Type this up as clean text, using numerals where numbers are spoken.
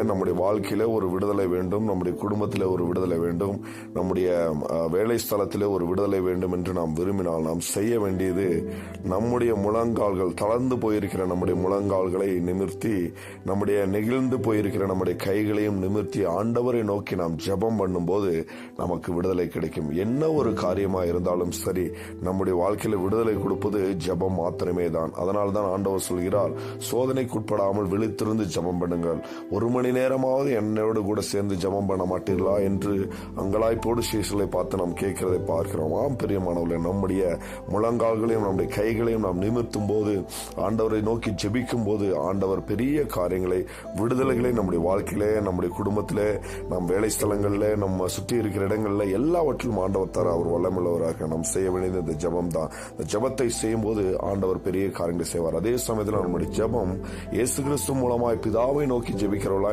நம்முடைய வாழ்க்கையில ஒரு விடுதலை வேண்டும், நம்முடைய குடும்பத்திலே ஒரு விடுதலை வேண்டும், நம்முடைய வேலை ஸ்தலத்திலே ஒரு விடுதலை வேண்டும் என்று நாம் விரும்பினால் நாம் செய்ய வேண்டியது, நம்முடைய முழங்கால்கள் தளர்ந்து போயிருக்கிற நம்முடைய முழங்கால்களை நிமிர்த்தி, நம்முடைய நெகிழ்ந்து போயிருக்கிற நம்முடைய கைகளையும் நிமிர்த்தி ஆண்டவரை நோக்கி நாம் ஜெபம் பண்ணும்போது நமக்கு விடுதலை கிடைக்கும். என்ன ஒரு காரியமா இருந்தாலும் சரி, நம்முடைய வாழ்க்கையில விடுதலை கொடுப்பது ஜெபம் மாத்திரமே தான். அதனால் தான் ஆண்டவர் சொல்கிறார், சோதனைக்குட்படாமல் விழித்திருந்து ஜெபம் பண்ணுங்கள். 1 மணி நேரமாவது என்னோடு கூட சேர்ந்து ஜெபம் பண்ண மாட்டீர்களா என்று அங்கலாய்ப்போடு சீசலை பார்த்து நாம் கேட்கிறதை பார்க்கிறோம். ஆம் பிரியமானவர்களே, நம்முடைய முழங்கால்களையும் நம்முடைய கைகளையும் நாம் நிமிர்த்தும் போது, ஆண்டவரை நோக்கி ஜெபிக்கும் போது, ஆண்டவர் பெரிய காரியங்களை, விடுதலைகளை நம்முடைய வாழ்க்கையிலே, நம்முடைய குடும்பத்திலே, நம் வேலை ஸ்தலங்களிலே, நம்ம சுற்றி இருக்கிற இடங்களில் எல்லாவற்றிலும் ஆண்டவர் தர அவர் வல்லமுள்ளவராக. நாம் செய்ய வேண்டியது இந்த ஜெபம் தான். இந்த ஜெபத்தை செய்யும் போது ஆண்டவர் பெரிய காரியங்களை செய்வார். அதே சமயத்தில் நம்முடைய ஜெபம் இயேசு கிறிஸ்து மூலமாய் பிதாவை நோக்கி ஜெபிக்கிறவர்களா